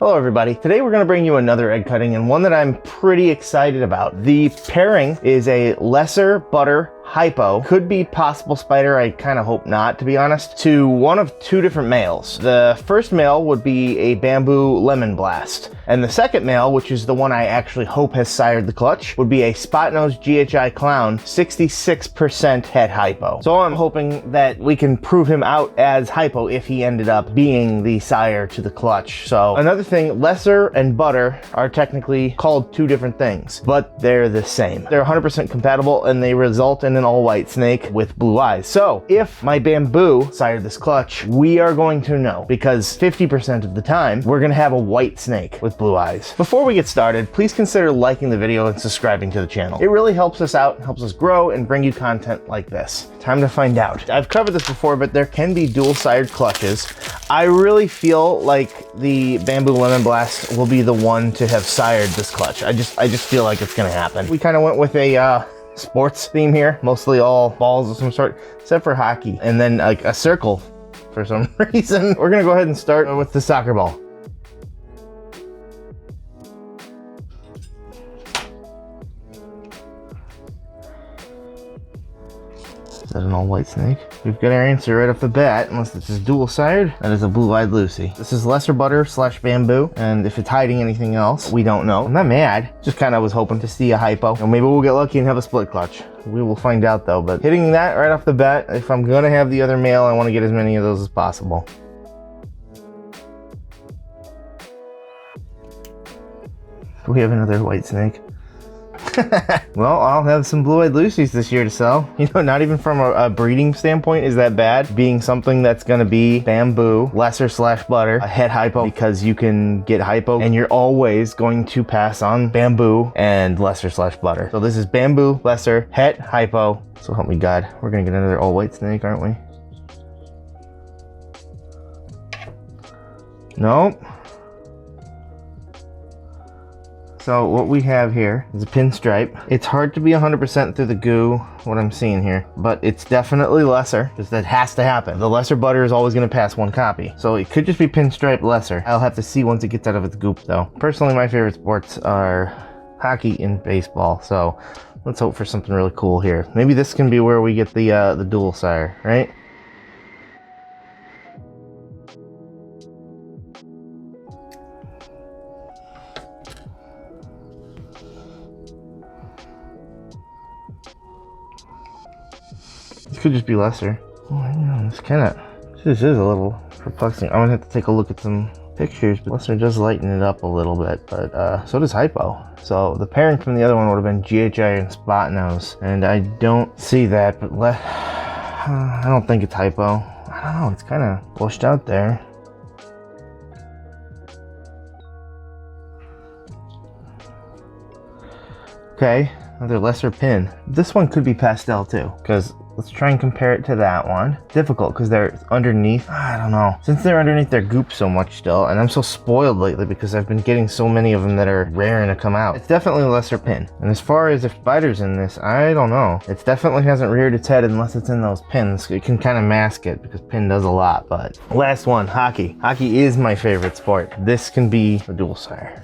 Hello everybody. Today we're going to bring you another egg cutting, and one that I'm pretty excited about. The pairing is a Lesser Butter Hypo. Could be possible spider, I kind of hope not, to be honest, to one of two different males. The first male would be a Bamboo Lemonblast, and the second male, which is the one I actually hope has sired the clutch, would be a Spot-Nosed GHI Clown 66% het hypo. So I'm hoping that we can prove him out as hypo if he ended up being the sire to the clutch. So another thing, lesser and butter are technically called two different things, but they're the same. They're 100% compatible, and they result in an all-white snake with blue eyes. So if my Bamboo sired this clutch, we are going to know, because 50% of the time we're going to have a white snake with blue eyes. Before we get started, please consider liking the video and subscribing to the channel. It really helps us out, helps us grow, and bring you content like this. Time to find out. I've covered this before, but there can be dual sired clutches. I really feel like the Bamboo Lemonblast will be the one to have sired this clutch. I just feel like it's gonna happen. We kind of went with a sports theme here, mostly all balls of some sort, except for hockey, and then like a circle for some reason. We're gonna go ahead and start with the soccer ball. Is that an all-white snake? We've got our answer right off the bat, unless this is dual sired. That is a blue-eyed Lucy. This is Lesser Butter / Bamboo, and if it's hiding anything else, we don't know. I'm not mad, just kind of was hoping to see a hypo. Or maybe we'll get lucky and have a split clutch. We will find out though, but hitting that right off the bat, if I'm gonna have the other male, I want to get as many of those as possible. Do we have another white snake? Well, I'll have some blue-eyed Lucies this year to sell. You know, not even from a breeding standpoint is that bad, being something that's going to be Bamboo, Lesser / Butter, a het hypo, because you can get hypo and you're always going to pass on Bamboo and Lesser / Butter. So this is Bamboo, Lesser, het hypo. So help me God, we're going to get another all-white snake, aren't we? Nope. So what we have here is a pinstripe. It's hard to be 100% through the goo, what I'm seeing here, but it's definitely lesser, because that has to happen. The lesser butter is always going to pass one copy. So it could just be pinstripe lesser. I'll have to see once it gets out of its goop though. Personally, my favorite sports are hockey and baseball, so let's hope for something really cool here. Maybe this can be where we get the dual sire, right? This could just be lesser. Oh, I know, this is a little perplexing. I'm gonna have to take a look at some pictures, but lesser does lighten it up a little bit, but so does hypo. So the pairing from the other one would have been GHI and Spot Nose, and I don't see that, but I don't think it's hypo. I don't know, it's kind of pushed out there. Okay, another lesser pin. This one could be pastel too, because let's try and compare it to that one. Difficult because they're underneath. I don't know. Since they're underneath their goop so much still, and I'm so spoiled lately because I've been getting so many of them that are raring to come out. It's definitely a lesser pin. And as far as if spider's in this, I don't know. It definitely hasn't reared its head unless it's in those pins. It can kind of mask it because pin does a lot, but last one, hockey. Hockey is my favorite sport. This can be a dual sire.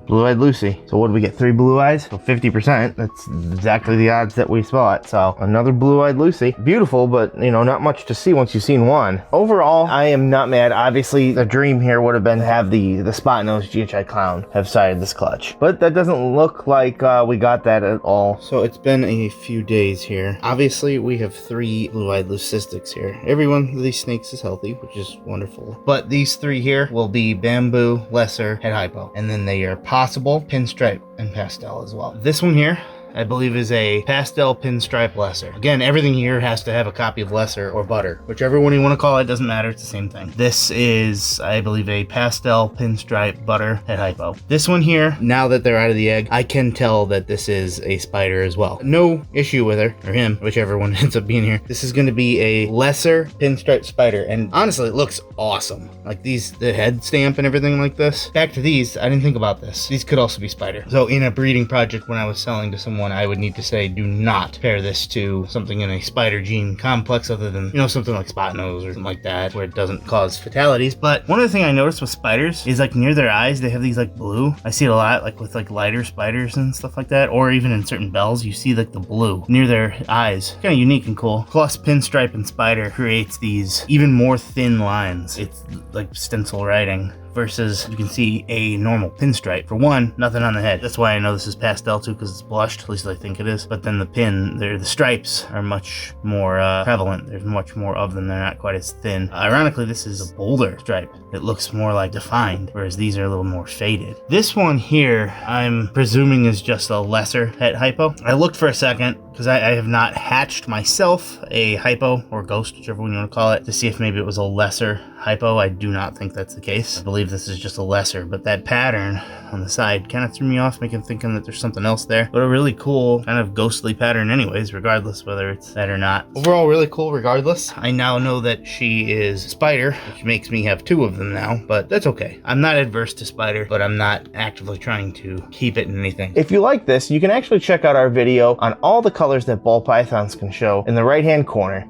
Blue-eyed Lucy. So what did we get? 3 blue eyes? So 50%. That's exactly the odds that we spot. So another blue-eyed Lucy. Beautiful, but you know, not much to see once you've seen one. Overall, I am not mad. Obviously, the dream here would have been to have the Spot-Nosed GHI Clown have sired this clutch. But that doesn't look like we got that at all. So it's been a few days here. Obviously, we have 3 blue-eyed leucistics here. Every one of these snakes is healthy, which is wonderful. But these 3 here will be Bamboo, Lesser, het hypo. And then they are possible pinstripe and pastel as well. This one here I believe, is a pastel pinstripe lesser. Again, everything here has to have a copy of lesser or butter. Whichever one you want to call it, doesn't matter, it's the same thing. This is, I believe, a pastel pinstripe butter het hypo. This one here, now that they're out of the egg, I can tell that this is a spider as well. No issue with her, or him, whichever one ends up being here. This is going to be a lesser pinstripe spider, and honestly, it looks awesome. Like these, the head stamp and everything like this. Back to these, I didn't think about this. These could also be spider. So in a breeding project, when I was selling to someone, I would need to say, do not pair this to something in a spider gene complex other than, you know, something like spot nose or something like that, where it doesn't cause fatalities. But one of the things I noticed with spiders is like near their eyes, they have these like blue. I see it a lot, like with like lighter spiders and stuff like that, or even in certain BELs, you see like the blue near their eyes. Kind of unique and cool. Plus pinstripe and spider creates these even more thin lines. It's like stencil writing. Versus you can see a normal pinstripe. For one, nothing on the head. That's why I know this is pastel too, because it's blushed, at least I think it is. But then the stripes are much more prevalent. There's much more of them. They're not quite as thin. Ironically, this is a bolder stripe. It looks more like defined, whereas these are a little more faded. This one here, I'm presuming is just a lesser het hypo. I looked for a second, because I have not hatched myself a hypo or ghost, whichever one you want to call it, to see if maybe it was a lesser hypo. I do not think that's the case. I believe this is just a lesser, but that pattern on the side kind of threw me off, making thinking that there's something else there. But a really cool kind of ghostly pattern anyways, regardless whether it's that or not. Overall, really cool regardless. I now know that she is spider, which makes me have two of them now, but that's okay. I'm not adverse to spider, but I'm not actively trying to keep it in anything. If you like this, you can actually check out our video on all the colors that ball pythons can show in the right hand corner.